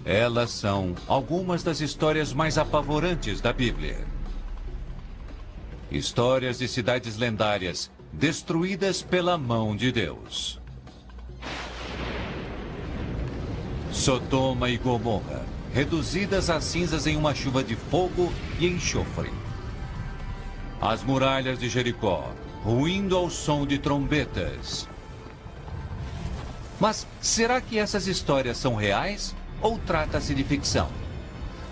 Elas são algumas das histórias mais apavorantes da Bíblia. Histórias de cidades lendárias destruídas pela mão de Deus. Sodoma e Gomorra, reduzidas a cinzas em uma chuva de fogo e enxofre. As muralhas de Jericó, ruindo ao som de trombetas. Mas será que essas histórias são reais ou trata-se de ficção?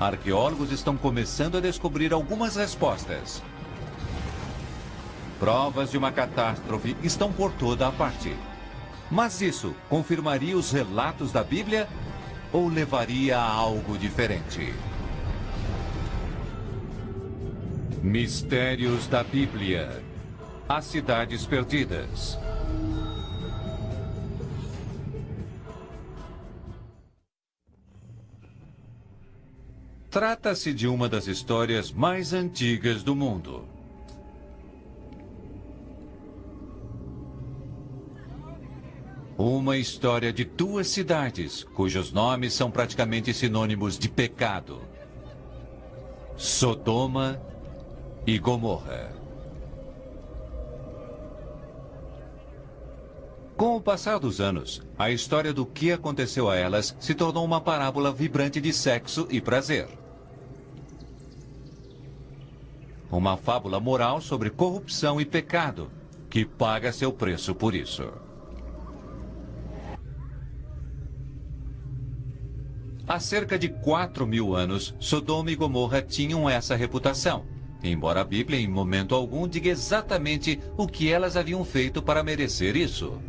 Arqueólogos estão começando a descobrir algumas respostas. Provas de uma catástrofe estão por toda a parte. Mas isso confirmaria os relatos da Bíblia ou levaria a algo diferente? Mistérios da Bíblia. As cidades perdidas. Trata-se de uma das histórias mais antigas do mundo. Uma história de duas cidades, cujos nomes são praticamente sinônimos de pecado: Sodoma e Gomorra. Com o passar dos anos, a história do que aconteceu a elas se tornou uma parábola vibrante de sexo e prazer. Uma fábula moral sobre corrupção e pecado, que paga seu preço por isso. Há cerca de 4.000 anos, Sodoma e Gomorra tinham essa reputação, embora a Bíblia em momento algum diga exatamente o que elas haviam feito para merecer isso.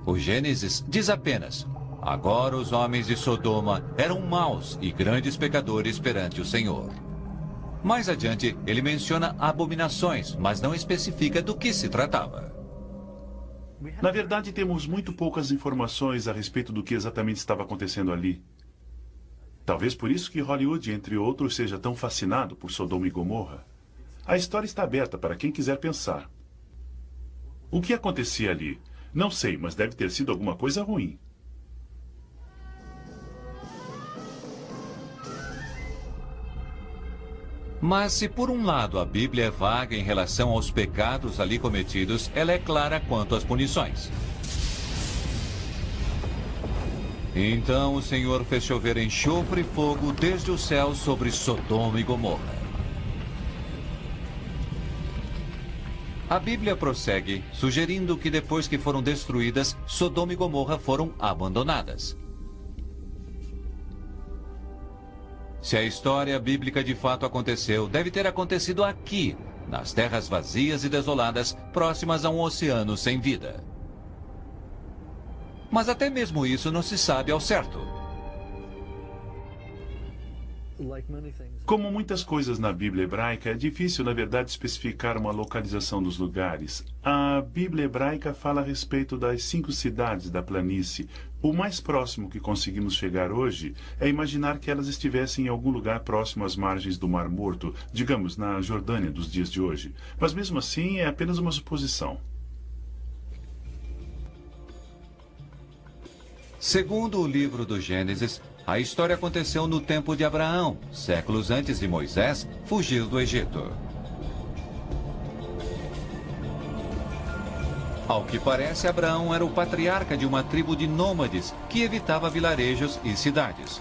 O Gênesis diz apenas: agora os homens de Sodoma eram maus e grandes pecadores perante o Senhor. Mais adiante, ele menciona abominações, mas não especifica do que se tratava. Na verdade, temos muito poucas informações a respeito do que exatamente estava acontecendo ali. Talvez por isso que Hollywood, entre outros, seja tão fascinado por Sodoma e Gomorra. A história está aberta para quem quiser pensar. O que acontecia ali? Não sei, mas deve ter sido alguma coisa ruim. Mas se por um lado a Bíblia é vaga em relação aos pecados ali cometidos, ela é clara quanto às punições. Então o Senhor fez chover enxofre e fogo desde o céu sobre Sodoma e Gomorra. A Bíblia prossegue, sugerindo que depois que foram destruídas, Sodoma e Gomorra foram abandonadas. Se a história bíblica de fato aconteceu, deve ter acontecido aqui, nas terras vazias e desoladas, próximas a um oceano sem vida. Mas até mesmo isso não se sabe ao certo. Como muitas coisas na Bíblia hebraica, é difícil, na verdade, especificar uma localização dos lugares. A Bíblia hebraica fala a respeito das 5 cidades da planície. O mais próximo que conseguimos chegar hoje é imaginar que elas estivessem em algum lugar próximo às margens do Mar Morto, digamos, na Jordânia dos dias de hoje. Mas mesmo assim, é apenas uma suposição. Segundo o livro do Gênesis, a história aconteceu no tempo de Abraão, séculos antes de Moisés fugir do Egito. Ao que parece, Abraão era o patriarca de uma tribo de nômades que evitava vilarejos e cidades.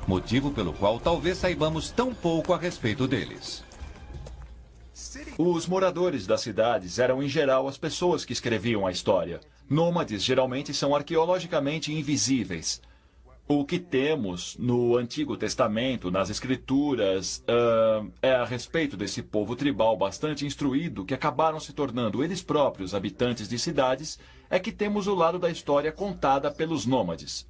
Motivo pelo qual talvez saibamos tão pouco a respeito deles. Os moradores das cidades eram, em geral, as pessoas que escreviam a história. Nômades geralmente são arqueologicamente invisíveis. O que temos no Antigo Testamento, nas Escrituras, é a respeito desse povo tribal bastante instruído que acabaram se tornando eles próprios habitantes de cidades, é que temos o lado da história contada pelos nômades.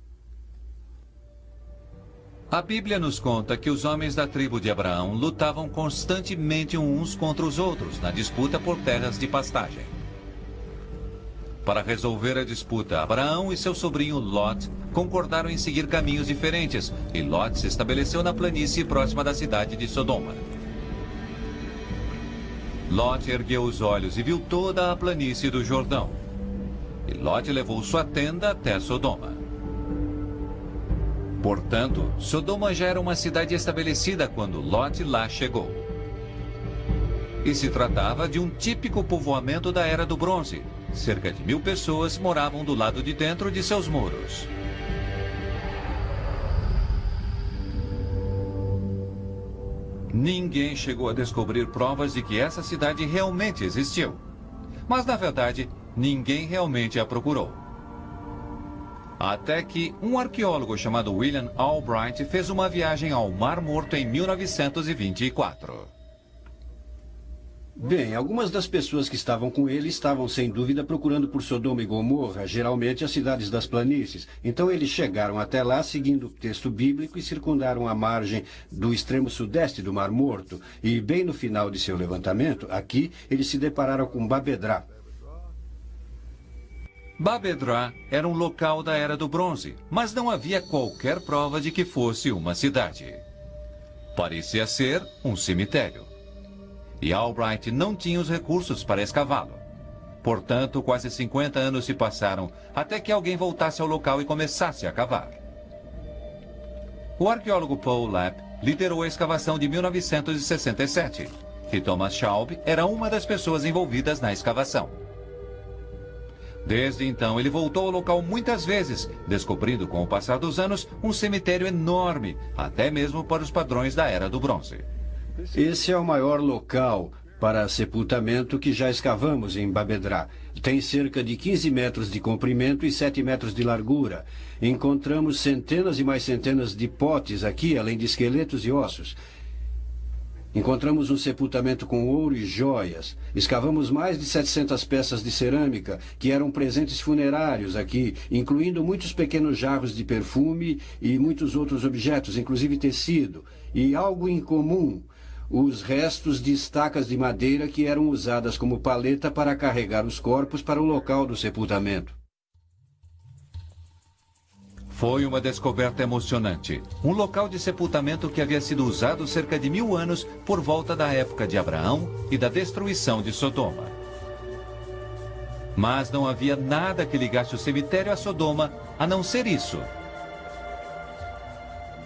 A Bíblia nos conta que os homens da tribo de Abraão lutavam constantemente uns contra os outros na disputa por terras de pastagem. Para resolver a disputa, Abraão e seu sobrinho Lot concordaram em seguir caminhos diferentes, e Lot se estabeleceu na planície próxima da cidade de Sodoma. Lot ergueu os olhos e viu toda a planície do Jordão. E Lot levou sua tenda até Sodoma. Portanto, Sodoma já era uma cidade estabelecida quando Lot lá chegou. E se tratava de um típico povoamento da Era do Bronze. Cerca de 1000 pessoas moravam do lado de dentro de seus muros. Ninguém chegou a descobrir provas de que essa cidade realmente existiu. Mas, na verdade, ninguém realmente a procurou. Até que um arqueólogo chamado William Albright fez uma viagem ao Mar Morto em 1924. Bem, algumas das pessoas que estavam com ele estavam sem dúvida procurando por Sodoma e Gomorra, geralmente as cidades das planícies. Então eles chegaram até lá seguindo o texto bíblico e circundaram a margem do extremo sudeste do Mar Morto. E bem no final de seu levantamento, aqui, eles se depararam com Babedrá. Babedrá era um local da Era do Bronze, mas não havia qualquer prova de que fosse uma cidade. Parecia ser um cemitério. E Albright não tinha os recursos para escavá-lo. Portanto, quase 50 anos se passaram até que alguém voltasse ao local e começasse a cavar. O arqueólogo Paul Lapp liderou a escavação de 1967, e Thomas Schaub era uma das pessoas envolvidas na escavação. Desde então, ele voltou ao local muitas vezes, descobrindo com o passar dos anos um cemitério enorme, até mesmo para os padrões da Era do Bronze. Esse é o maior local para sepultamento que já escavamos em Babedrá. Tem cerca de 15 metros de comprimento e 7 metros de largura. Encontramos centenas e mais centenas de potes aqui, além de esqueletos e ossos. Encontramos um sepultamento com ouro e joias. Escavamos mais de 700 peças de cerâmica, que eram presentes funerários aqui, incluindo muitos pequenos jarros de perfume e muitos outros objetos, inclusive tecido. E algo incomum, os restos de estacas de madeira que eram usadas como paleta para carregar os corpos para o local do sepultamento. Foi uma descoberta emocionante. Um local de sepultamento que havia sido usado cerca de 1000 anos por volta da época de Abraão e da destruição de Sodoma. Mas não havia nada que ligasse o cemitério a Sodoma, a não ser isso.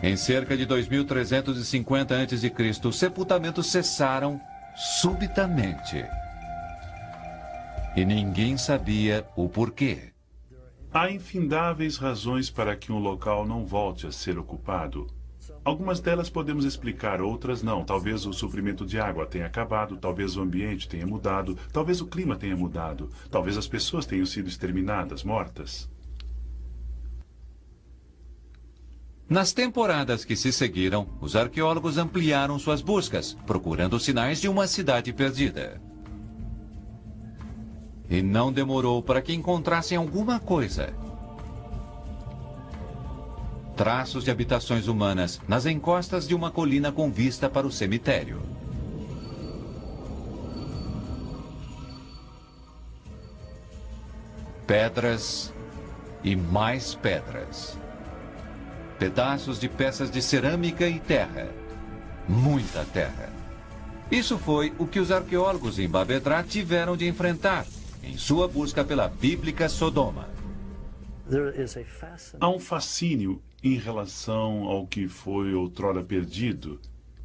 Em cerca de 2350 a.C., os sepultamentos cessaram subitamente. E ninguém sabia o porquê. Há infindáveis razões para que um local não volte a ser ocupado. Algumas delas podemos explicar, outras não. Talvez o suprimento de água tenha acabado, talvez o ambiente tenha mudado, talvez o clima tenha mudado, talvez as pessoas tenham sido exterminadas, mortas. Nas temporadas que se seguiram, os arqueólogos ampliaram suas buscas, procurando sinais de uma cidade perdida. E não demorou para que encontrassem alguma coisa. Traços de habitações humanas nas encostas de uma colina com vista para o cemitério. Pedras e mais pedras. Pedaços de peças de cerâmica e terra. Muita terra. Isso foi o que os arqueólogos em Babedrá tiveram de enfrentar em sua busca pela bíblica Sodoma. Há um fascínio em relação ao que foi outrora perdido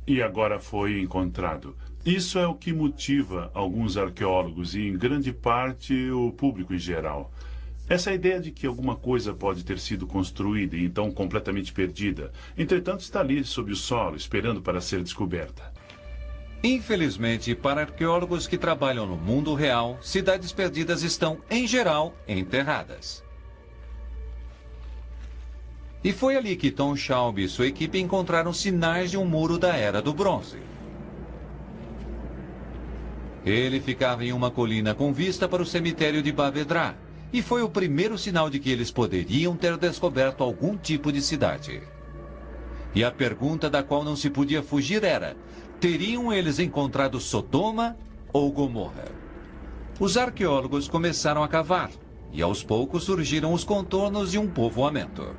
e agora foi encontrado. Isso é o que motiva alguns arqueólogos e, em grande parte, o público em geral. Essa ideia de que alguma coisa pode ter sido construída e então completamente perdida, entretanto está ali sob o solo, esperando para ser descoberta. Infelizmente, para arqueólogos que trabalham no mundo real, cidades perdidas estão, em geral, enterradas. E foi ali que Tom Schaub e sua equipe encontraram sinais de um muro da Era do Bronze. Ele ficava em uma colina com vista para o cemitério de Babedrá, e foi o primeiro sinal de que eles poderiam ter descoberto algum tipo de cidade. E a pergunta da qual não se podia fugir era: teriam eles encontrado Sodoma ou Gomorra? Os arqueólogos começaram a cavar, e aos poucos surgiram os contornos de um povoamento.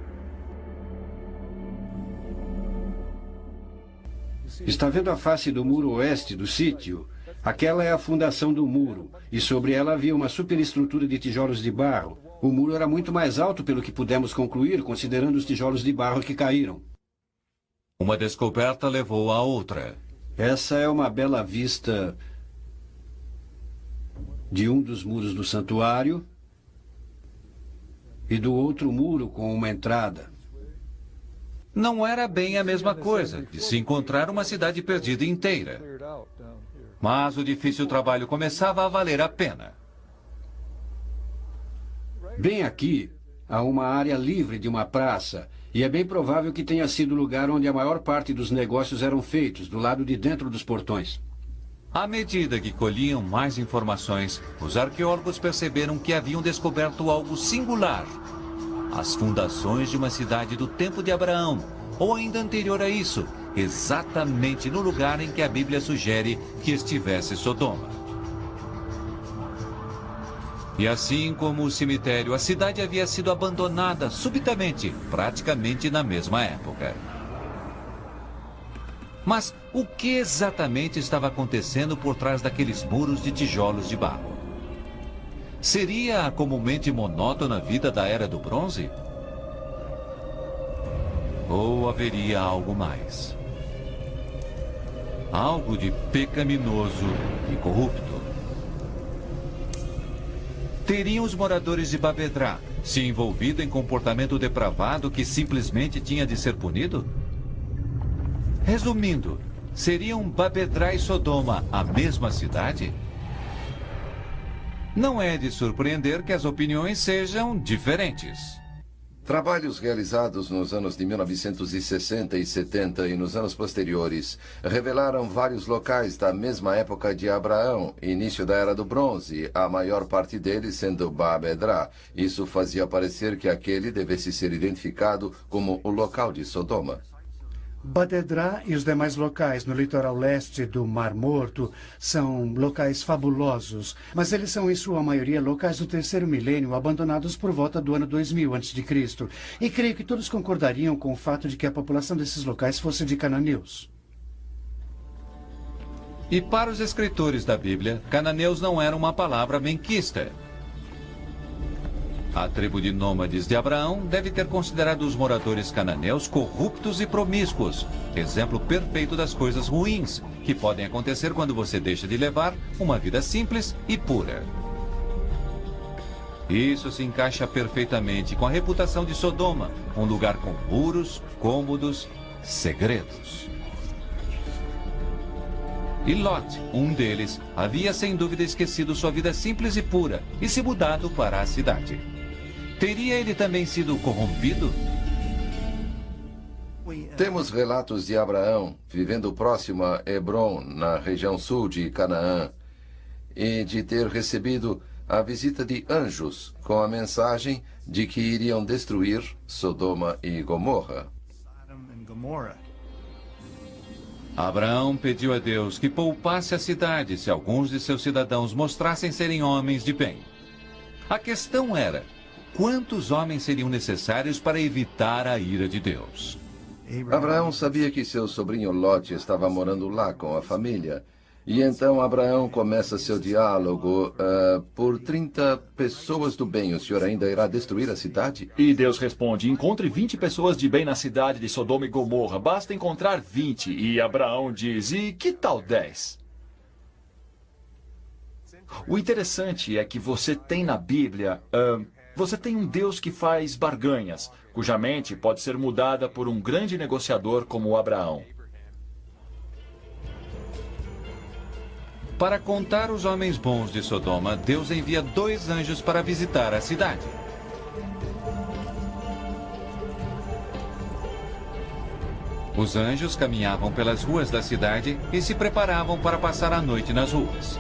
Está vendo a face do muro oeste do sítio? Aquela é a fundação do muro, e sobre ela havia uma superestrutura de tijolos de barro. O muro era muito mais alto pelo que pudemos concluir, considerando os tijolos de barro que caíram. Uma descoberta levou a outra. Essa é uma bela vista de um dos muros do santuário e do outro muro com uma entrada. Não era bem a mesma coisa de se encontrar uma cidade perdida inteira. Mas o difícil trabalho começava a valer a pena. Bem aqui, há uma área livre de uma praça, e é bem provável que tenha sido o lugar onde a maior parte dos negócios eram feitos, do lado de dentro dos portões. À medida que colhiam mais informações, os arqueólogos perceberam que haviam descoberto algo singular. As fundações de uma cidade do tempo de Abraão, ou ainda anterior a isso, exatamente no lugar em que a Bíblia sugere que estivesse Sodoma. E assim como o cemitério, a cidade havia sido abandonada subitamente, praticamente na mesma época. Mas o que exatamente estava acontecendo por trás daqueles muros de tijolos de barro? Seria a comumente monótona vida da Era do Bronze? Ou haveria algo mais? Algo de pecaminoso e corrupto? Teriam os moradores de Babedrá se envolvido em comportamento depravado que simplesmente tinha de ser punido? Resumindo, seriam Babedrá e Sodoma a mesma cidade? Não é de surpreender que as opiniões sejam diferentes. Trabalhos realizados nos anos de 1960 e 70 e nos anos posteriores revelaram vários locais da mesma época de Abraão, início da Era do Bronze, a maior parte deles sendo Babedrá. Isso fazia parecer que aquele devesse ser identificado como o local de Sodoma. Babedrá e os demais locais no litoral leste do Mar Morto são locais fabulosos, mas eles são em sua maioria locais do terceiro milênio, abandonados por volta do ano 2000 a.C. E creio que todos concordariam com o fato de que a população desses locais fosse de cananeus. E para os escritores da Bíblia, cananeus não era uma palavra benquista. A tribo de nômades de Abraão deve ter considerado os moradores cananeus corruptos e promíscuos, exemplo perfeito das coisas ruins que podem acontecer quando você deixa de levar uma vida simples e pura. Isso se encaixa perfeitamente com a reputação de Sodoma, um lugar com muros, cômodos, segredos. E Lot, um deles, havia sem dúvida esquecido sua vida simples e pura e se mudado para a cidade. Teria ele também sido corrompido? Temos relatos de Abraão vivendo próximo a Hebron, na região sul de Canaã, e de ter recebido a visita de anjos com a mensagem de que iriam destruir Sodoma e Gomorra. Abraão pediu a Deus que poupasse a cidade se alguns de seus cidadãos mostrassem serem homens de bem. A questão era: quantos homens seriam necessários para evitar a ira de Deus? Abraão sabia que seu sobrinho Lot estava morando lá com a família. E então Abraão começa seu diálogo. Por 30 pessoas do bem, o senhor ainda irá destruir a cidade? E Deus responde: encontre 20 pessoas de bem na cidade de Sodoma e Gomorra. Basta encontrar 20. E Abraão diz: e que tal 10? O interessante é que você tem na Bíblia... Você tem um Deus que faz barganhas, cuja mente pode ser mudada por um grande negociador como Abraão. Para contar os homens bons de Sodoma, Deus envia 2 anjos para visitar a cidade. Os anjos caminhavam pelas ruas da cidade e se preparavam para passar a noite nas ruas.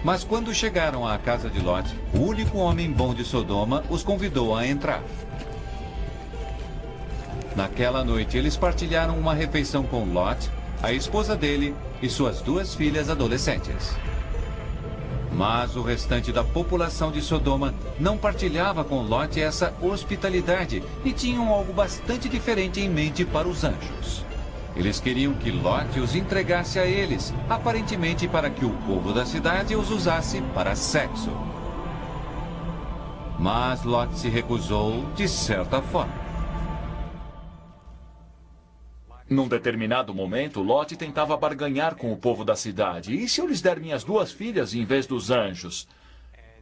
Mas quando chegaram à casa de Lot, o único homem bom de Sodoma os convidou a entrar. Naquela noite, eles partilharam uma refeição com Lot, a esposa dele e suas 2 filhas adolescentes. Mas o restante da população de Sodoma não partilhava com Lot essa hospitalidade e tinham algo bastante diferente em mente para os anjos. Eles queriam que Lot os entregasse a eles, aparentemente para que o povo da cidade os usasse para sexo. Mas Lot se recusou de certa forma. Num determinado momento, Lot tentava barganhar com o povo da cidade. E se eu lhes der minhas 2 filhas em vez dos anjos?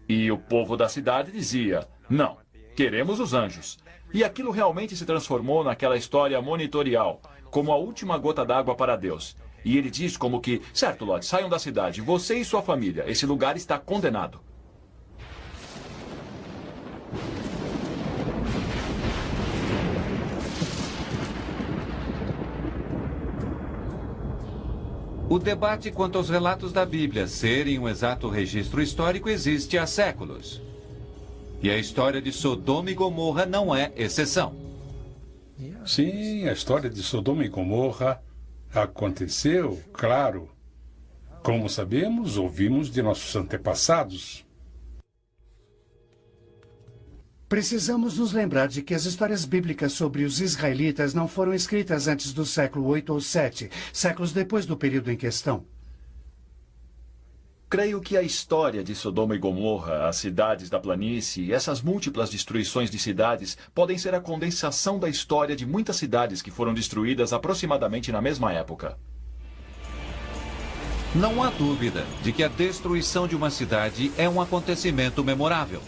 E o povo da cidade dizia, não, queremos os anjos. E aquilo realmente se transformou naquela história monitorial, como a última gota d'água para Deus. E ele diz como que, certo, Lot, saiam da cidade, você e sua família, esse lugar está condenado. O debate quanto aos relatos da Bíblia serem um exato registro histórico existe há séculos. E a história de Sodoma e Gomorra não é exceção. Sim, a história de Sodoma e Gomorra aconteceu, claro. Como sabemos, ouvimos de nossos antepassados. Precisamos nos lembrar de que as histórias bíblicas sobre os israelitas não foram escritas antes do século 8 ou 7, séculos depois do período em questão. Creio que a história de Sodoma e Gomorra, as cidades da planície e essas múltiplas destruições de cidades podem ser a condensação da história de muitas cidades que foram destruídas aproximadamente na mesma época. Não há dúvida de que a destruição de uma cidade é um acontecimento memorável.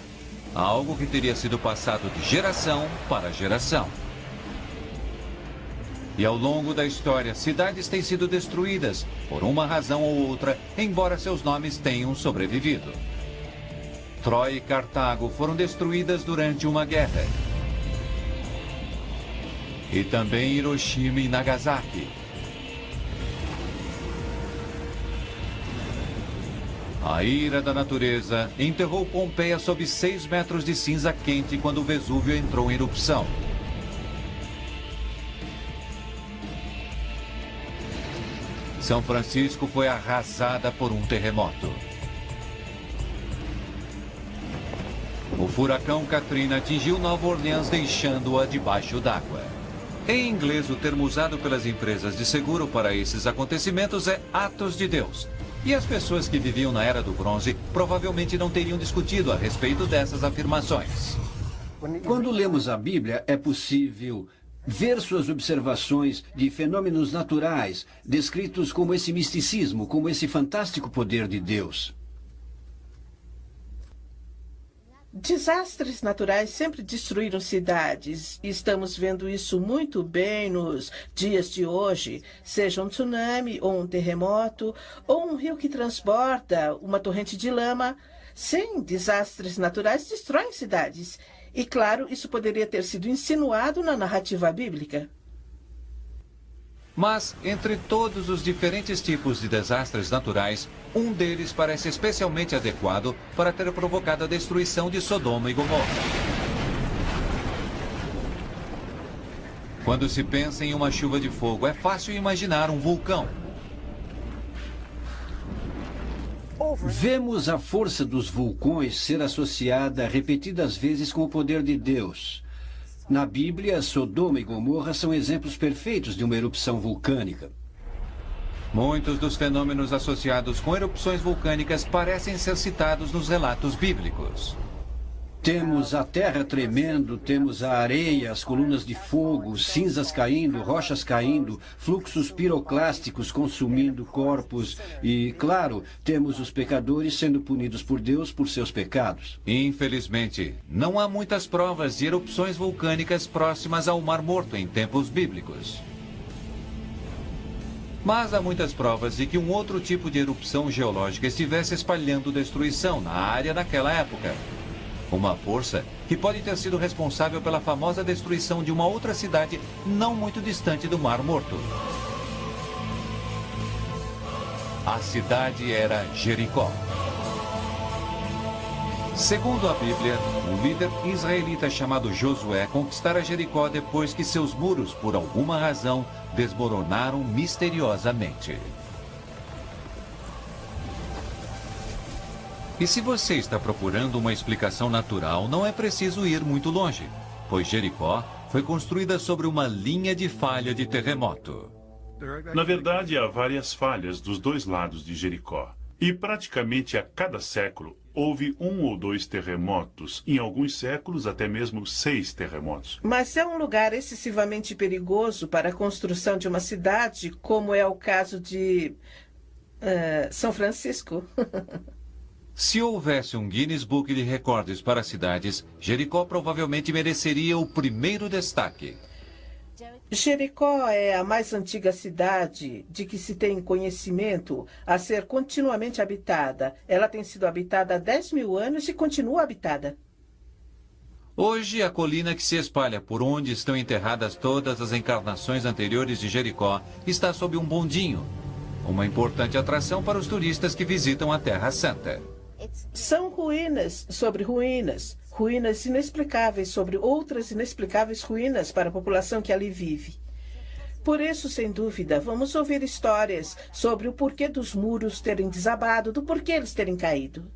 Algo que teria sido passado de geração para geração. E ao longo da história, cidades têm sido destruídas, por uma razão ou outra, embora seus nomes tenham sobrevivido. Troia e Cartago foram destruídas durante uma guerra. E também Hiroshima e Nagasaki. A ira da natureza enterrou Pompeia sob 6 metros de cinza quente quando o Vesúvio entrou em erupção. São Francisco foi arrasada por um terremoto. O furacão Katrina atingiu Nova Orleans, deixando-a debaixo d'água. Em inglês, o termo usado pelas empresas de seguro para esses acontecimentos é atos de Deus. E as pessoas que viviam na Era do Bronze provavelmente não teriam discutido a respeito dessas afirmações. Quando lemos a Bíblia, é possível ver suas observações de fenômenos naturais, descritos como esse misticismo, como esse fantástico poder de Deus. Desastres naturais sempre destruíram cidades e estamos vendo isso muito bem nos dias de hoje, seja um tsunami ou um terremoto ou um rio que transporta uma torrente de lama. Sim, desastres naturais destroem cidades. E claro, isso poderia ter sido insinuado na narrativa bíblica. Mas, entre todos os diferentes tipos de desastres naturais, um deles parece especialmente adequado para ter provocado a destruição de Sodoma e Gomorra. Quando se pensa em uma chuva de fogo, é fácil imaginar um vulcão. Vemos a força dos vulcões ser associada repetidas vezes com o poder de Deus. Na Bíblia, Sodoma e Gomorra são exemplos perfeitos de uma erupção vulcânica. Muitos dos fenômenos associados com erupções vulcânicas parecem ser citados nos relatos bíblicos. Temos a terra tremendo, temos a areia, as colunas de fogo, cinzas caindo, rochas caindo, fluxos piroclásticos consumindo corpos e, claro, temos os pecadores sendo punidos por Deus por seus pecados. Infelizmente, não há muitas provas de erupções vulcânicas próximas ao Mar Morto em tempos bíblicos. Mas há muitas provas de que um outro tipo de erupção geológica estivesse espalhando destruição na área naquela época. Uma força que pode ter sido responsável pela famosa destruição de uma outra cidade não muito distante do Mar Morto. A cidade era Jericó. Segundo a Bíblia, um líder israelita chamado Josué conquistara Jericó depois que seus muros, por alguma razão, desmoronaram misteriosamente. E se você está procurando uma explicação natural, não é preciso ir muito longe, pois Jericó foi construída sobre uma linha de falha de terremoto. Na verdade, há várias falhas dos dois lados de Jericó. E praticamente a cada século houve 1 ou 2 terremotos, em alguns séculos até mesmo 6 terremotos. Mas é um lugar excessivamente perigoso para a construção de uma cidade, como é o caso de São Francisco. Se houvesse um Guinness Book de Recordes para cidades, Jericó provavelmente mereceria o primeiro destaque. Jericó é a mais antiga cidade de que se tem conhecimento a ser continuamente habitada. Ela tem sido habitada há 10.000 anos e continua habitada. Hoje, a colina que se espalha por onde estão enterradas todas as encarnações anteriores de Jericó está sob um bondinho, uma importante atração para os turistas que visitam a Terra Santa. São ruínas sobre ruínas. Ruínas inexplicáveis sobre outras inexplicáveis ruínas para a população que ali vive. Por isso, sem dúvida, vamos ouvir histórias sobre o porquê dos muros terem desabado, do porquê eles terem caído.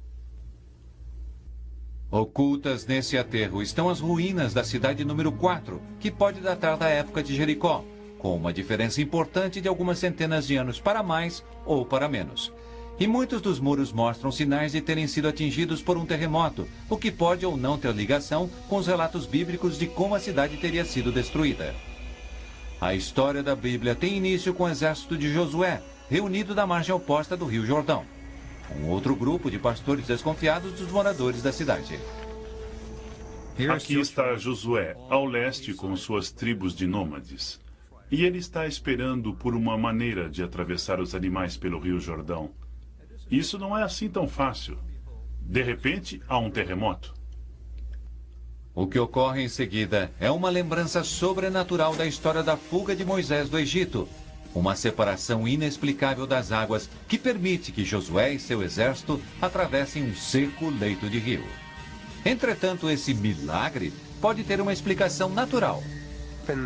Ocultas nesse aterro estão as ruínas da cidade número 4, que pode datar da época de Jericó, com uma diferença importante de algumas centenas de anos para mais ou para menos. E muitos dos muros mostram sinais de terem sido atingidos por um terremoto, o que pode ou não ter ligação com os relatos bíblicos de como a cidade teria sido destruída. A história da Bíblia tem início com o exército de Josué, reunido na margem oposta do Rio Jordão. Um outro grupo de pastores desconfiados dos moradores da cidade. Aqui está Josué, ao leste com suas tribos de nômades. E ele está esperando por uma maneira de atravessar os animais pelo Rio Jordão. Isso não é assim tão fácil. De repente, há um terremoto. O que ocorre em seguida é uma lembrança sobrenatural da história da fuga de Moisés do Egito. Uma separação inexplicável das águas que permite que Josué e seu exército atravessem um seco leito de rio. Entretanto, esse milagre pode ter uma explicação natural.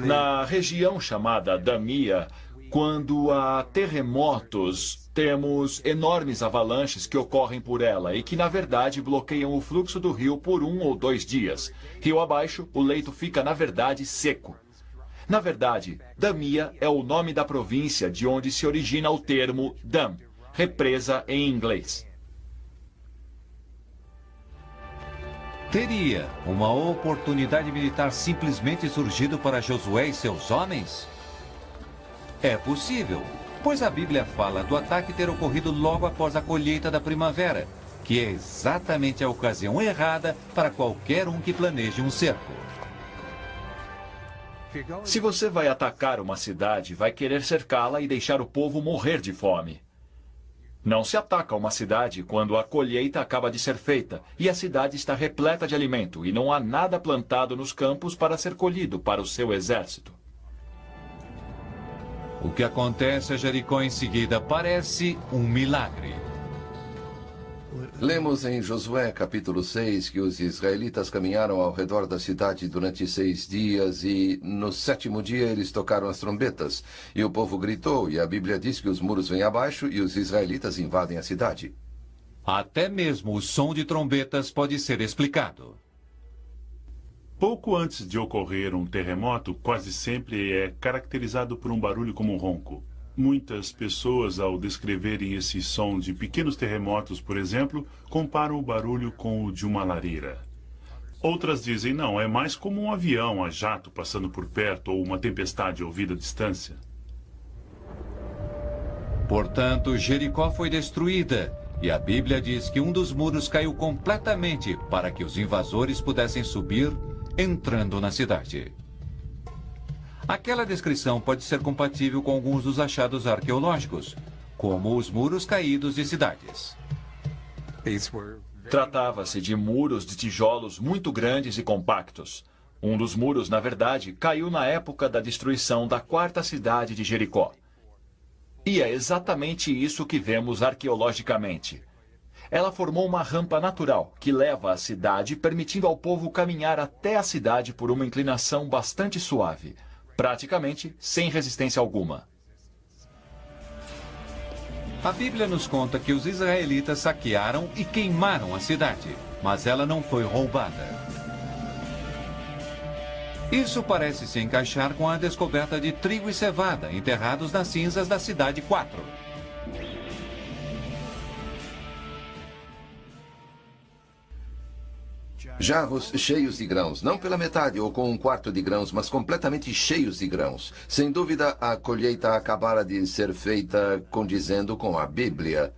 Na região chamada Damia, quando há terremotos, temos enormes avalanches que ocorrem por ela e que, na verdade, bloqueiam o fluxo do rio por 1 ou 2 dias. Rio abaixo, o leito fica, na verdade, seco. Na verdade, Damia é o nome da província de onde se origina o termo dam, represa em inglês. Teria uma oportunidade militar simplesmente surgido para Josué e seus homens? É possível, pois a Bíblia fala do ataque ter ocorrido logo após a colheita da primavera, que é exatamente a ocasião errada para qualquer um que planeje um cerco. Se você vai atacar uma cidade, vai querer cercá-la e deixar o povo morrer de fome. Não se ataca uma cidade quando a colheita acaba de ser feita e a cidade está repleta de alimento e não há nada plantado nos campos para ser colhido para o seu exército. O que acontece a Jericó em seguida parece um milagre. Lemos em Josué capítulo 6 que os israelitas caminharam ao redor da cidade durante 6 dias e no 7º dia eles tocaram as trombetas. E o povo gritou e a Bíblia diz que os muros vêm abaixo e os israelitas invadem a cidade. Até mesmo o som de trombetas pode ser explicado. Pouco antes de ocorrer um terremoto, quase sempre é caracterizado por um barulho como um ronco. Muitas pessoas, ao descreverem esse som de pequenos terremotos, por exemplo, comparam o barulho com o de uma lareira. Outras dizem, não, é mais como um avião a jato passando por perto ou uma tempestade ouvida à distância. Portanto, Jericó foi destruída e a Bíblia diz que um dos muros caiu completamente para que os invasores pudessem subir, entrando na cidade. Aquela descrição pode ser compatível com alguns dos achados arqueológicos, como os muros caídos de cidades. Tratava-se de muros de tijolos muito grandes e compactos. Um dos muros, na verdade, caiu na época da destruição da 4ª cidade de Jericó. E é exatamente isso que vemos arqueologicamente. Ela formou uma rampa natural que leva à cidade, permitindo ao povo caminhar até a cidade por uma inclinação bastante suave, praticamente sem resistência alguma. A Bíblia nos conta que os israelitas saquearam e queimaram a cidade, mas ela não foi roubada. Isso parece se encaixar com a descoberta de trigo e cevada enterrados nas cinzas da cidade 4. Jarros cheios de grãos, não pela metade ou com um quarto de grãos, mas completamente cheios de grãos. Sem dúvida, a colheita acabara de ser feita condizendo com a Bíblia.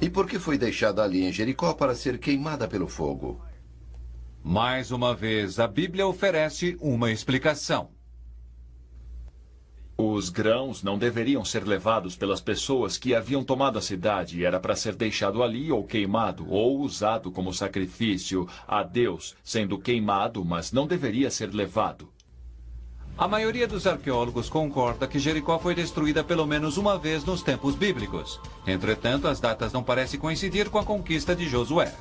E por que foi deixada ali em Jericó para ser queimada pelo fogo? Mais uma vez, a Bíblia oferece uma explicação. Os grãos não deveriam ser levados pelas pessoas que haviam tomado a cidade e era para ser deixado ali ou queimado ou usado como sacrifício a Deus, sendo queimado, mas não deveria ser levado. A maioria dos arqueólogos concorda que Jericó foi destruída pelo menos uma vez nos tempos bíblicos. Entretanto, as datas não parecem coincidir com a conquista de Josué.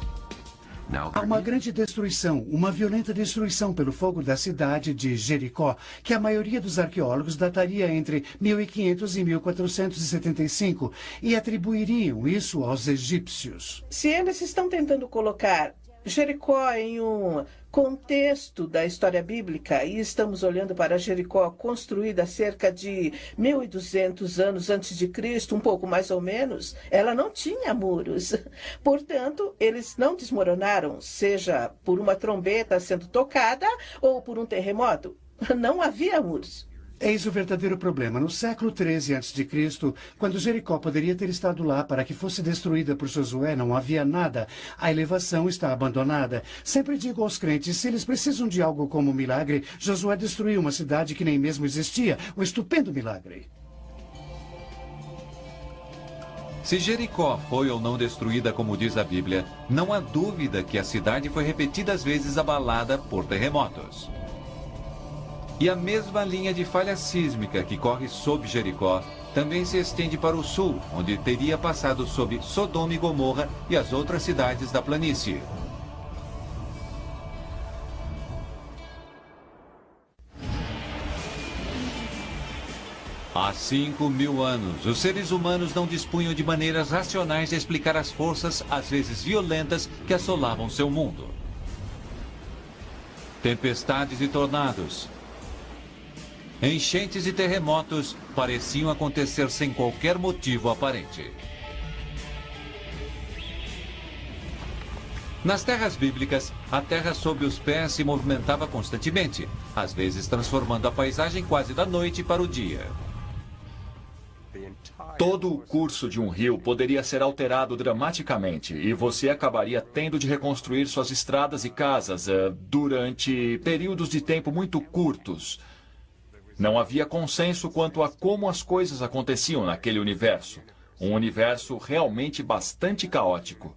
Há uma grande destruição, uma violenta destruição pelo fogo da cidade de Jericó, que a maioria dos arqueólogos dataria entre 1500 e 1475 e atribuiriam isso aos egípcios. Se eles estão tentando colocar Jericó em um contexto da história bíblica e estamos olhando para Jericó construída cerca de 1200 anos antes de Cristo, um pouco mais ou menos, ela não tinha muros. Portanto, eles não desmoronaram, seja por uma trombeta sendo tocada ou por um terremoto. Não havia muros. Eis o verdadeiro problema. No século 13 a.C., quando Jericó poderia ter estado lá para que fosse destruída por Josué, não havia nada. A elevação está abandonada. Sempre digo aos crentes, se eles precisam de algo como um milagre, Josué destruiu uma cidade que nem mesmo existia. Um estupendo milagre. Se Jericó foi ou não destruída como diz a Bíblia, não há dúvida que a cidade foi repetidas vezes abalada por terremotos. E a mesma linha de falha sísmica que corre sob Jericó também se estende para o sul, onde teria passado sob Sodoma e Gomorra e as outras cidades da planície. Há 5.000 anos, os seres humanos não dispunham de maneiras racionais de explicar as forças, às vezes violentas, que assolavam seu mundo. Tempestades e tornados, enchentes e terremotos pareciam acontecer sem qualquer motivo aparente. Nas terras bíblicas, a terra sob os pés se movimentava constantemente, às vezes transformando a paisagem quase da noite para o dia. Todo o curso de um rio poderia ser alterado dramaticamente e você acabaria tendo de reconstruir suas estradas e casas durante períodos de tempo muito curtos. Não havia consenso quanto a como as coisas aconteciam naquele universo. Um universo realmente bastante caótico.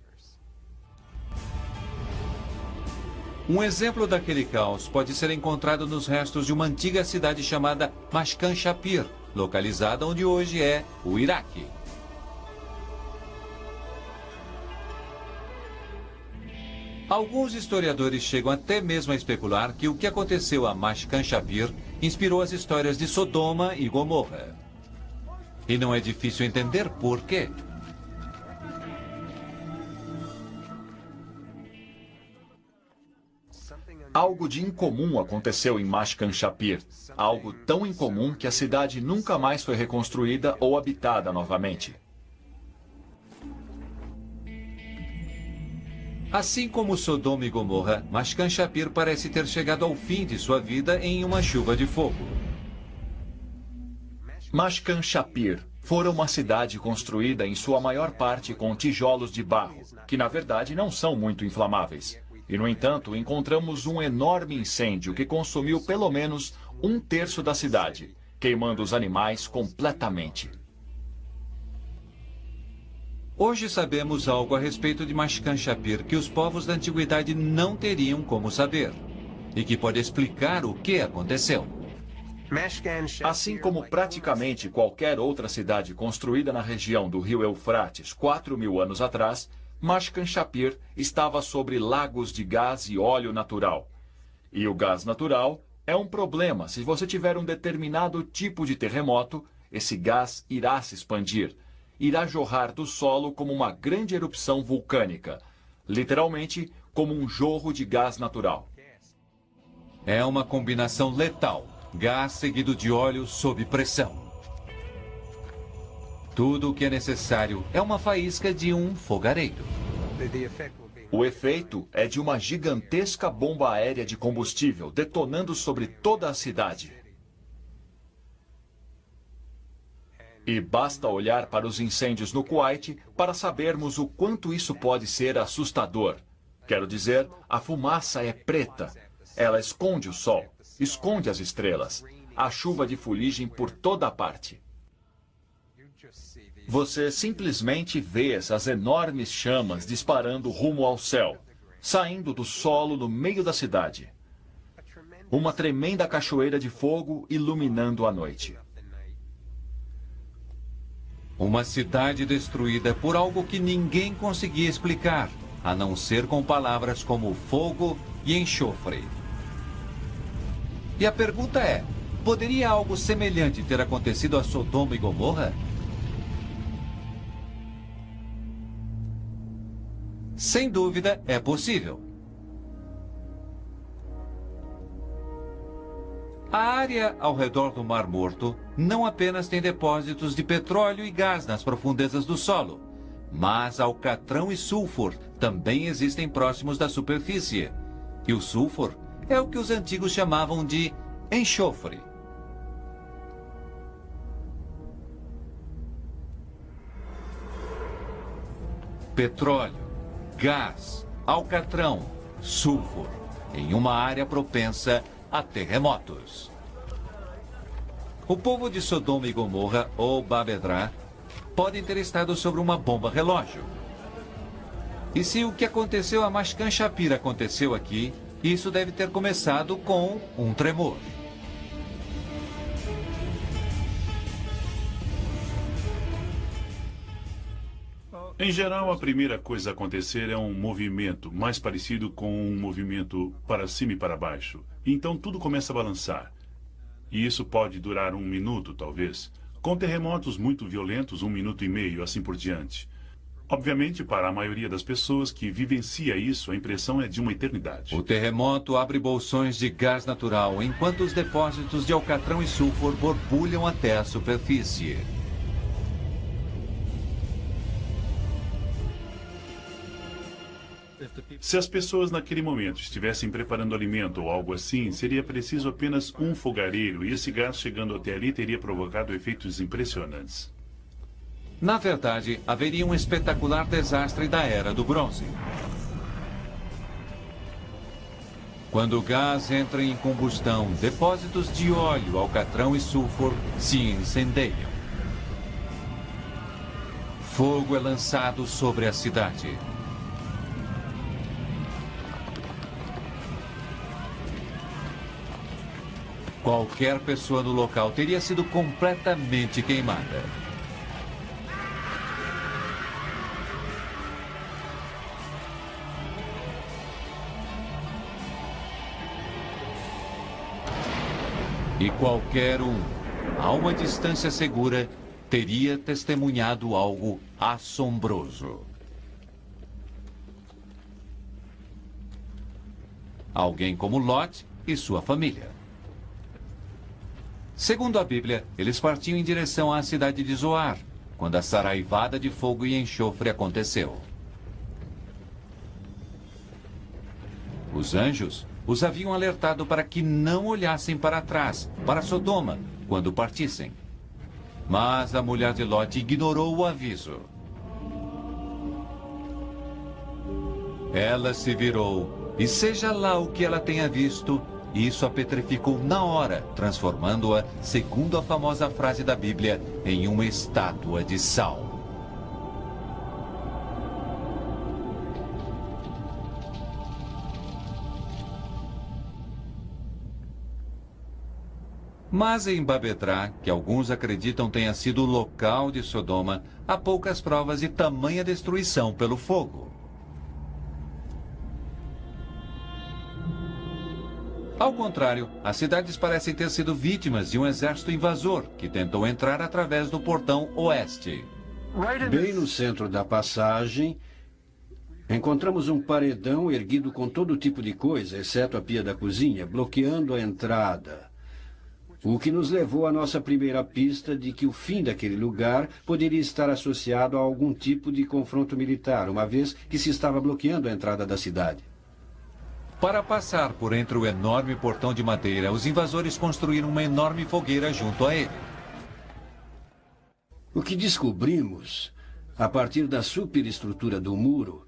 Um exemplo daquele caos pode ser encontrado nos restos de uma antiga cidade chamada Mashkan Shapir, localizada onde hoje é o Iraque. Alguns historiadores chegam até mesmo a especular que o que aconteceu a Mashkan Shapir inspirou as histórias de Sodoma e Gomorra. E não é difícil entender por quê. Algo de incomum aconteceu em Mashkan Shapir. Algo tão incomum que a cidade nunca mais foi reconstruída ou habitada novamente. Assim como Sodoma e Gomorra, Mashkan Shapir parece ter chegado ao fim de sua vida em uma chuva de fogo. Mashkan Shapir fora uma cidade construída em sua maior parte com tijolos de barro, que na verdade não são muito inflamáveis. E, no entanto, encontramos um enorme incêndio que consumiu pelo menos 1/3 da cidade, queimando os animais completamente. Hoje sabemos algo a respeito de Mashkan Shapir que os povos da antiguidade não teriam como saber, e que pode explicar o que aconteceu. Assim como praticamente qualquer outra cidade construída na região do rio Eufrates 4.000 anos atrás, Mashkan Shapir estava sobre lagos de gás e óleo natural. E o gás natural é um problema. Se você tiver um determinado tipo de terremoto, esse gás irá se expandir. Irá jorrar do solo como uma grande erupção vulcânica, literalmente como um jorro de gás natural. É uma combinação letal. Gás seguido de óleo sob pressão. Tudo o que é necessário é uma faísca de um fogareiro. O efeito é de uma gigantesca bomba aérea de combustível detonando sobre toda a cidade. E basta olhar para os incêndios no Kuwait para sabermos o quanto isso pode ser assustador. Quero dizer, a fumaça é preta. Ela esconde o sol, esconde as estrelas, a chuva de fuligem por toda a parte. Você simplesmente vê essas enormes chamas disparando rumo ao céu, saindo do solo no meio da cidade. Uma tremenda cachoeira de fogo iluminando a noite. Uma cidade destruída por algo que ninguém conseguia explicar, a não ser com palavras como fogo e enxofre. E a pergunta é, poderia algo semelhante ter acontecido a Sodoma e Gomorra? Sem dúvida, é possível. A área ao redor do Mar Morto não apenas tem depósitos de petróleo e gás nas profundezas do solo, mas alcatrão e sulfur também existem próximos da superfície. E o sulfur é o que os antigos chamavam de enxofre. Petróleo, gás, alcatrão, sulfur, em uma área propensa a terremotos. O povo de Sodoma e Gomorra, ou Babedrá, podem ter estado sobre uma bomba relógio. E se o que aconteceu a Mashkan Shapira aconteceu aqui, isso deve ter começado com um tremor. Em geral, a primeira coisa a acontecer é um movimento, mais parecido com um movimento para cima e para baixo. Então tudo começa a balançar. E isso pode durar 1 minuto, talvez. Com terremotos muito violentos, 1 minuto e meio, assim por diante. Obviamente, para a maioria das pessoas que vivencia isso, a impressão é de uma eternidade. O terremoto abre bolsões de gás natural, enquanto os depósitos de alcatrão e sulfur borbulham até a superfície. Se as pessoas naquele momento estivessem preparando alimento ou algo assim, seria preciso apenas um fogareiro e esse gás chegando até ali teria provocado efeitos impressionantes. Na verdade, haveria um espetacular desastre da Era do Bronze. Quando o gás entra em combustão, depósitos de óleo, alcatrão e sulfur se incendeiam. Fogo é lançado sobre a cidade. Qualquer pessoa no local teria sido completamente queimada. E qualquer um, a uma distância segura, teria testemunhado algo assombroso. Alguém como Lot e sua família. Segundo a Bíblia, eles partiam em direção à cidade de Zoar, quando a saraivada de fogo e enxofre aconteceu. Os anjos os haviam alertado para que não olhassem para trás, para Sodoma, quando partissem. Mas a mulher de Lot ignorou o aviso. Ela se virou, e seja lá o que ela tenha visto, isso a petrificou na hora, transformando-a, segundo a famosa frase da Bíblia, em uma estátua de sal. Mas em Babedrá, que alguns acreditam tenha sido o local de Sodoma, há poucas provas de tamanha destruição pelo fogo. Ao contrário, as cidades parecem ter sido vítimas de um exército invasor que tentou entrar através do portão oeste. Bem no centro da passagem, Encontramos um paredão erguido com todo tipo de coisa, exceto a pia da cozinha, bloqueando a entrada. O que nos levou à nossa primeira pista de que o fim daquele lugar poderia estar associado a algum tipo de confronto militar, uma vez que se estava bloqueando a entrada da cidade. Para passar por entre o enorme portão de madeira, os invasores construíram uma enorme fogueira junto a ele. O que descobrimos, a partir da superestrutura do muro,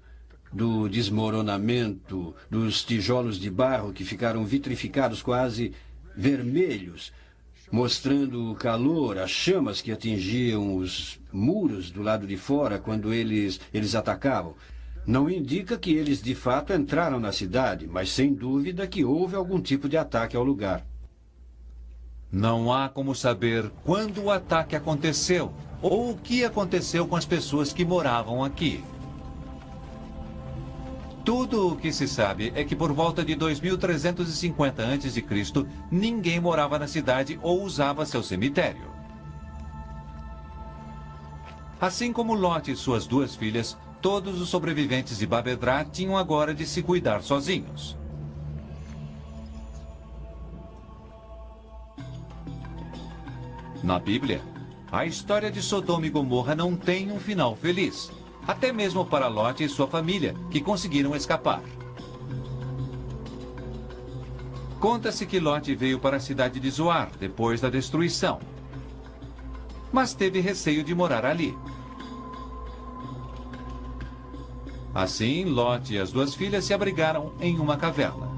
do desmoronamento, dos tijolos de barro que ficaram vitrificados quase vermelhos, mostrando o calor, as chamas que atingiam os muros do lado de fora quando eles atacavam. Não indica que eles de fato entraram na cidade, mas sem dúvida que houve algum tipo de ataque ao lugar. Não há como saber quando o ataque aconteceu ou o que aconteceu com as pessoas que moravam aqui. Tudo o que se sabe é que por volta de 2350 a.C., ninguém morava na cidade ou usava seu cemitério. Assim como Lot e suas duas filhas, todos os sobreviventes de Babedrá tinham agora de se cuidar sozinhos. Na Bíblia, a história de Sodoma e Gomorra não tem um final feliz. Até mesmo para Lot e sua família, que conseguiram escapar. Conta-se que Lot veio para a cidade de Zoar, depois da destruição. Mas teve receio de morar ali. Assim, Lot e as duas filhas se abrigaram em uma caverna.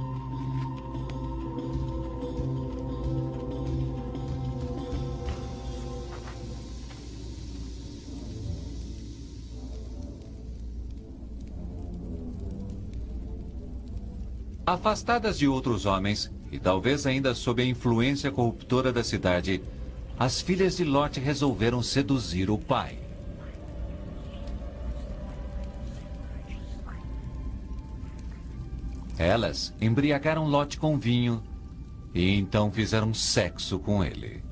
Afastadas de outros homens, e talvez ainda sob a influência corruptora da cidade, as filhas de Lot resolveram seduzir o pai. Elas embriagaram Lot com vinho e então fizeram sexo com ele.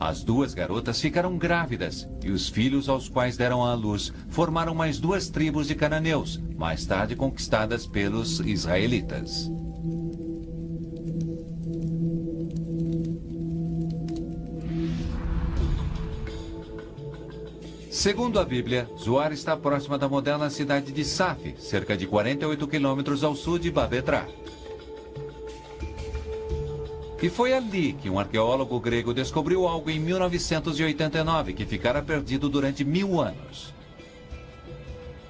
As duas garotas ficaram grávidas e os filhos aos quais deram à luz formaram mais duas tribos de cananeus, mais tarde conquistadas pelos israelitas. Segundo a Bíblia, Zoar está próxima da moderna cidade de Saf, cerca de 48 quilômetros ao sul de Babedrá. E foi ali que um arqueólogo grego descobriu algo em 1989 que ficara perdido durante 1000 anos.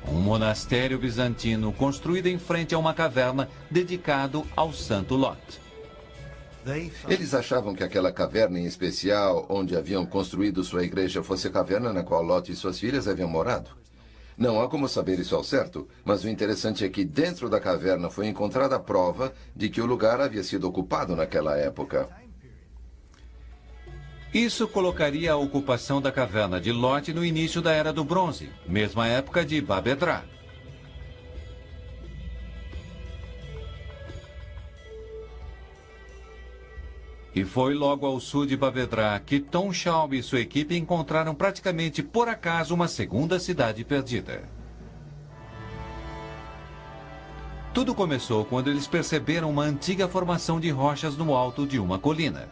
Um monastério bizantino construído em frente a uma caverna dedicado ao santo Lot. Eles achavam que aquela caverna em especial, onde haviam construído sua igreja, fosse a caverna na qual Lot e suas filhas haviam morado. Não há como saber isso ao certo, mas o interessante é que dentro da caverna foi encontrada a prova de que o lugar havia sido ocupado naquela época. Isso colocaria a ocupação da caverna de Lot no início da Era do Bronze, mesma época de Babedrá. E foi logo ao sul de Babedrá que Tom Schaub e sua equipe encontraram praticamente por acaso uma segunda cidade perdida. Tudo começou quando eles perceberam uma antiga formação de rochas no alto de uma colina.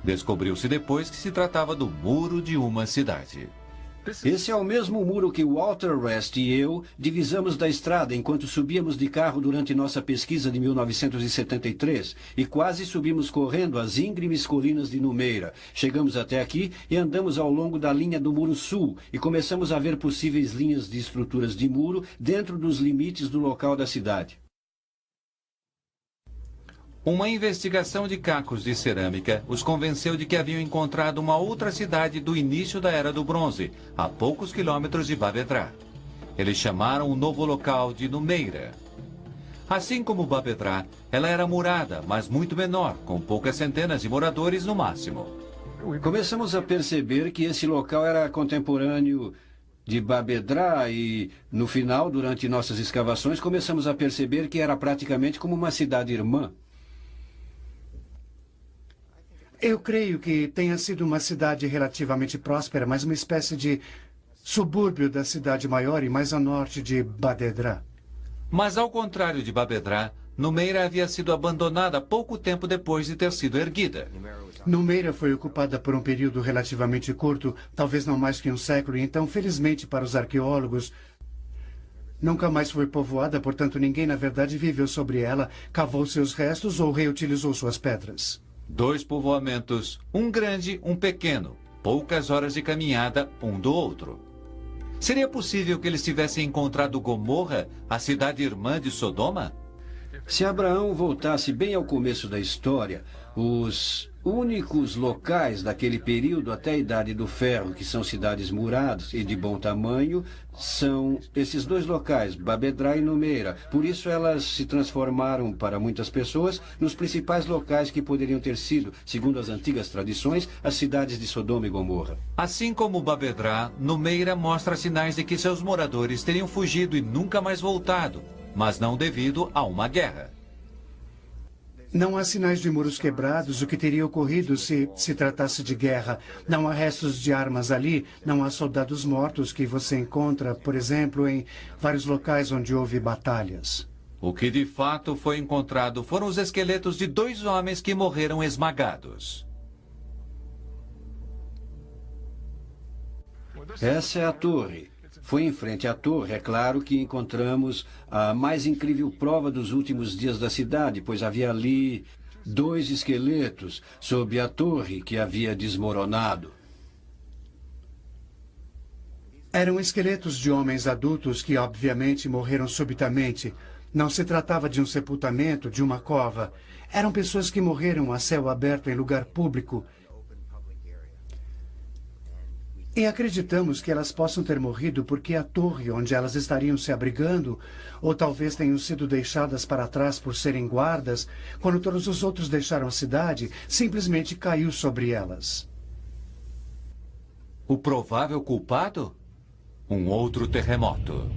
Descobriu-se depois que se tratava do muro de uma cidade. Esse é o mesmo muro que Walter West e eu divisamos da estrada enquanto subíamos de carro durante nossa pesquisa de 1973 e quase subimos correndo as íngremes colinas de Numeira. Chegamos até aqui e andamos ao longo da linha do Muro Sul e começamos a ver possíveis linhas de estruturas de muro dentro dos limites do local da cidade. Uma investigação de cacos de cerâmica os convenceu de que haviam encontrado uma outra cidade do início da Era do Bronze, a poucos quilômetros de Babedrá. Eles chamaram o novo local de Numeira. Assim como Babedrá, ela era murada, mas muito menor, com poucas centenas de moradores no máximo. Começamos a perceber que esse local era contemporâneo de Babedrá e, no final, durante nossas escavações, começamos a perceber que era praticamente como uma cidade irmã. Eu creio que tenha sido uma cidade relativamente próspera, mas uma espécie de subúrbio da cidade maior e mais a norte de Badedra. Mas ao contrário de Babedra, Numeira havia sido abandonada pouco tempo depois de ter sido erguida. Numeira foi ocupada por um período relativamente curto, talvez não mais que um século, e então, felizmente para os arqueólogos, nunca mais foi povoada, portanto ninguém na verdade viveu sobre ela, cavou seus restos ou reutilizou suas pedras. 2 povoamentos, um grande, um pequeno, poucas horas de caminhada um do outro. Seria possível que eles tivessem encontrado Gomorra, a cidade irmã de Sodoma? Se Abraão voltasse bem ao começo da história, os únicos locais daquele período até a Idade do Ferro, que são cidades muradas e de bom tamanho, são esses 2 locais, Babedra e Numeira. Por isso elas se transformaram para muitas pessoas nos principais locais que poderiam ter sido, segundo as antigas tradições, as cidades de Sodoma e Gomorra. Assim como Babedra, Numeira mostra sinais de que seus moradores teriam fugido e nunca mais voltado, mas não devido a uma guerra. Não há sinais de muros quebrados, o que teria ocorrido se tratasse de guerra. Não há restos de armas ali, não há soldados mortos que você encontra, por exemplo, em vários locais onde houve batalhas. O que de fato foi encontrado foram os esqueletos de 2 homens que morreram esmagados. Essa é a torre. Foi em frente à torre, é claro, que encontramos a mais incrível prova dos últimos dias da cidade, pois havia ali 2 esqueletos sob a torre que havia desmoronado. Eram esqueletos de homens adultos que, obviamente, morreram subitamente. Não se tratava de um sepultamento, de uma cova. Eram pessoas que morreram a céu aberto em lugar público. E acreditamos que elas possam ter morrido porque a torre onde elas estariam se abrigando, ou talvez tenham sido deixadas para trás por serem guardas, quando todos os outros deixaram a cidade, simplesmente caiu sobre elas. O provável culpado? Um outro terremoto.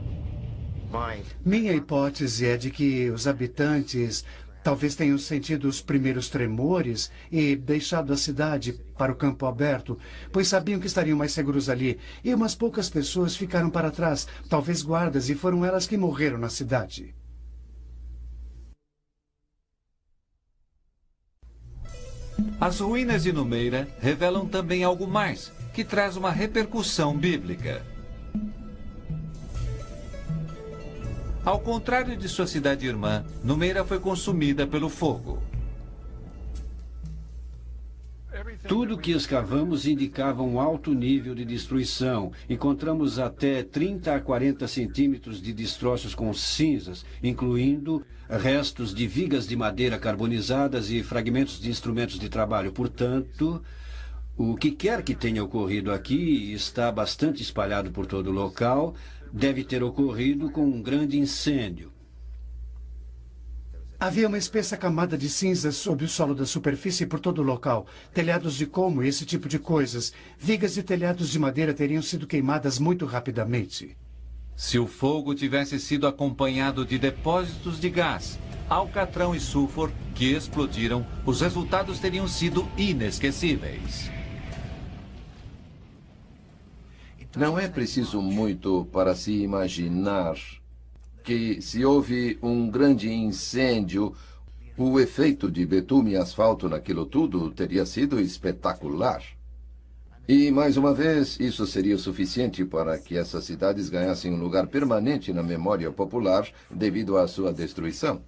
Minha hipótese é de que os habitantes talvez tenham sentido os primeiros tremores e deixado a cidade para o campo aberto, pois sabiam que estariam mais seguros ali. E umas poucas pessoas ficaram para trás, talvez guardas, e foram elas que morreram na cidade. As ruínas de Numeira revelam também algo mais, que traz uma repercussão bíblica. Ao contrário de sua cidade irmã, Numeira foi consumida pelo fogo. Tudo que escavamos indicava um alto nível de destruição. Encontramos até 30 a 40 centímetros de destroços com cinzas, incluindo restos de vigas de madeira carbonizadas e fragmentos de instrumentos de trabalho. Portanto, o que quer que tenha ocorrido aqui está bastante espalhado por todo o local. Deve ter ocorrido com um grande incêndio. Havia uma espessa camada de cinzas sob o solo da superfície por todo o local. Telhados de como e esse tipo de coisas. Vigas e telhados de madeira teriam sido queimadas muito rapidamente. Se o fogo tivesse sido acompanhado de depósitos de gás, alcatrão e sulfur que explodiram, os resultados teriam sido inesquecíveis. Não é preciso muito para se imaginar que, se houve um grande incêndio, o efeito de betume e asfalto naquilo tudo teria sido espetacular. E, mais uma vez, isso seria o suficiente para que essas cidades ganhassem um lugar permanente na memória popular devido à sua destruição.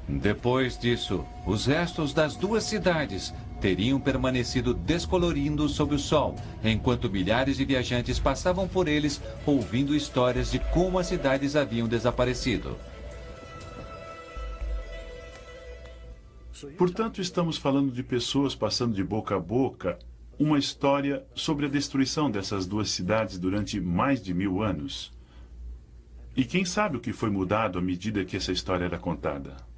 Depois disso, os restos das 2 cidades teriam permanecido descolorindo sob o sol, enquanto milhares de viajantes passavam por eles ouvindo histórias de como as cidades haviam desaparecido. Portanto, estamos falando de pessoas passando de boca a boca uma história sobre a destruição dessas 2 cidades durante mais de 1000 anos. E quem sabe o que foi mudado à medida que essa história era contada?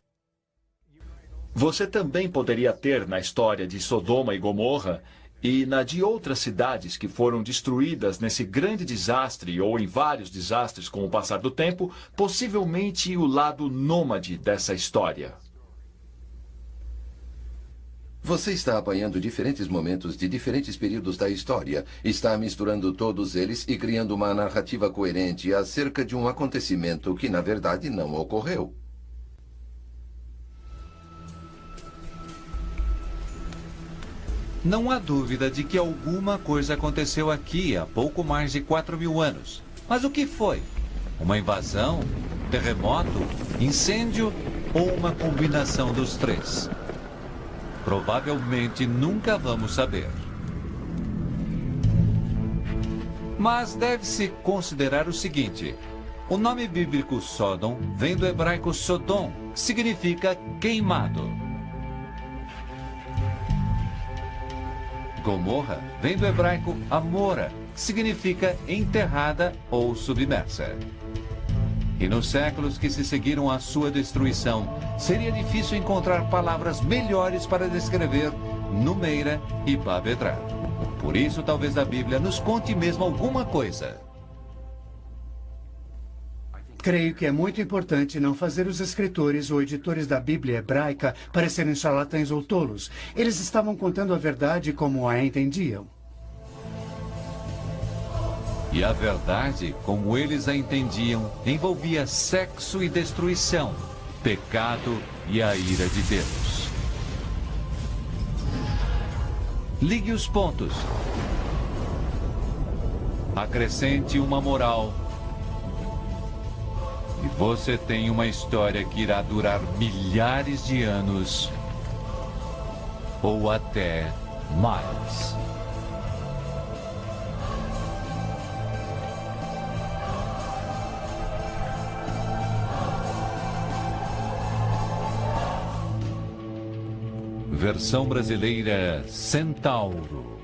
Você também poderia ter na história de Sodoma e Gomorra e na de outras cidades que foram destruídas nesse grande desastre ou em vários desastres com o passar do tempo, possivelmente o lado nômade dessa história. Você está apanhando diferentes momentos de diferentes períodos da história, está misturando todos eles e criando uma narrativa coerente acerca de um acontecimento que, na verdade, não ocorreu. Não há dúvida de que alguma coisa aconteceu aqui há pouco mais de 4.000 anos. Mas o que foi? Uma invasão? Terremoto? Incêndio? Ou uma combinação dos três? Provavelmente nunca vamos saber. Mas deve-se considerar o seguinte: o nome bíblico Sodom vem do hebraico Sodom, que significa queimado. Gomorra vem do hebraico Amora, que significa enterrada ou submersa. E nos séculos que se seguiram à sua destruição, seria difícil encontrar palavras melhores para descrever Numeira e Babedra. Por isso, talvez a Bíblia nos conte mesmo alguma coisa. Creio que é muito importante não fazer os escritores ou editores da Bíblia hebraica parecerem charlatães ou tolos. Eles estavam contando a verdade como a entendiam. E a verdade, como eles a entendiam, envolvia sexo e destruição, pecado e a ira de Deus. Ligue os pontos. Acrescente uma moral. E você tem uma história que irá durar milhares de anos ou até mais. Versão brasileira Centauro.